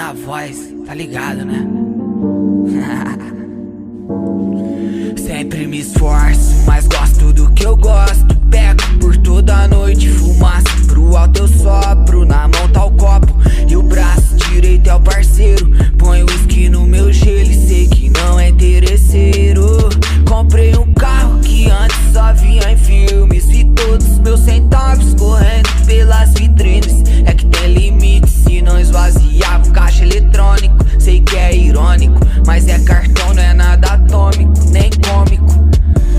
na voz, tá ligado, né? Sempre me esforço, mas gosto do que eu gosto. Pego por toda a noite fumaça, pro alto eu sopro, na mão tá o copo e o braço direito é o parceiro. Põe o uísque no meu gelo e sei que não é interesseiro. Comprei um carro que antes só via em filmes, vi todos os meus centavos correndo pelas vitrines. É que tem limite, se não esvaziava o caixa eletrônico. Sei que é irônico, mas é cartão, não é nada atômico, nem cômico.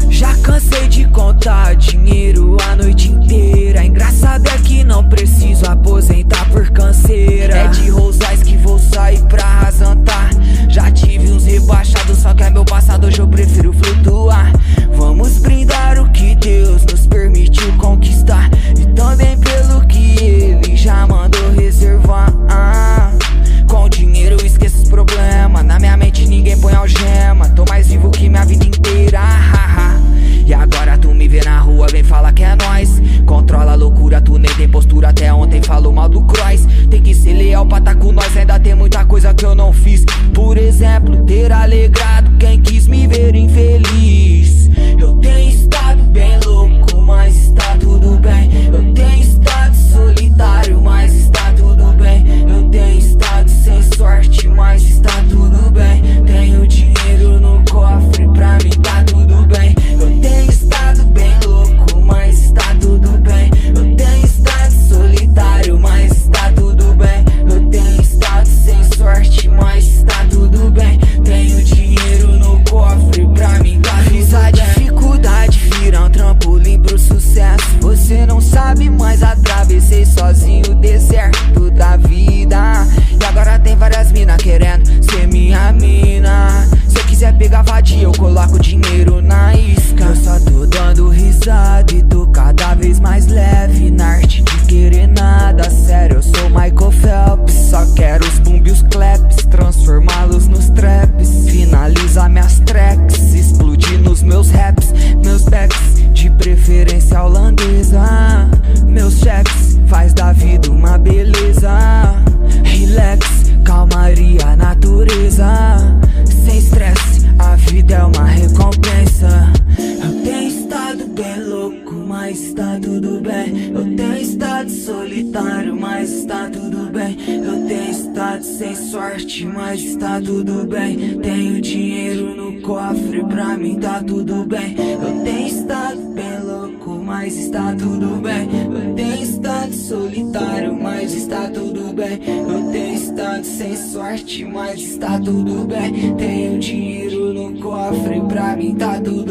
Já cansei de contar dinheiro a noite inteira. Engraçado é que não preciso aposentar por canseira. É de Rosais que vou sair pra arrasantar. Já tive uns rebaixados, só que é meu passado, hoje eu prefiro flutuar. Vamos brindar o que Deus nos permitiu conquistar, e também pelo que Ele já mandou reservar. Com dinheiro eu esqueço os problemas, na minha mente ninguém põe algema. Tô mais vivo que minha vida inteira. E agora tu me vê na rua, vem falar que é nóis. Controla a loucura, tu nem tem postura. Até ontem falou mal do Croix. Tem que ser leal pra tá com nós, ainda tem muita coisa que eu não fiz. Por exemplo, ter alegrado quem quis me ver infeliz. Eu tenho estado bem louco, mas está tudo bem. Eu tenho estado solitário, mas está tudo bem. Eu tenho estado sem sorte, mas está tudo bem. Tenho dinheiro no cofre, pra mim tá tudo bem. Eu tenho estado bem louco, mas está tudo bem. Eu tenho estado solitário, mas está tudo bem. Eu tenho estado sem sorte, mas está tudo bem. Tenho dinheiro no cofre, pra mim tá tudo bem. Fiz a dificuldade virar um trampolim pro sucesso. Você não sabe, mas atravessei sozinho o deserto da vida. E agora tem várias minas querendo ser minha mina. Se eu quiser pegar vadia, eu coloco dinheiro na isca. Eu só tô dando risada e tô cada vez mais leve na arte de querer nada sério. Eu sou Michael Phelps, só quero os boom e os claps, transformá-los nos traps, finalizar minhas tracks, explodir nos meus raps, meus backs, de preferência holandesa. Meus cheques faz da vida uma beleza. Relax, calmaria, natureza. Sem estresse, a vida é uma recompensa. Eu tenho estado bem louco, mas está tudo bem. Eu tenho estado solitário, mas está tudo bem. Eu tenho estado sem sorte, mas está tudo bem. Tenho dinheiro no cofre, pra mim tá tudo bem. Eu tenho estado bem louco, mas está tudo bem. Eu tenho estado solitário, mas está tudo bem. Eu tenho estado sem sorte, mas está tudo bem. Tenho dinheiro no cofre, pra mim tá tudo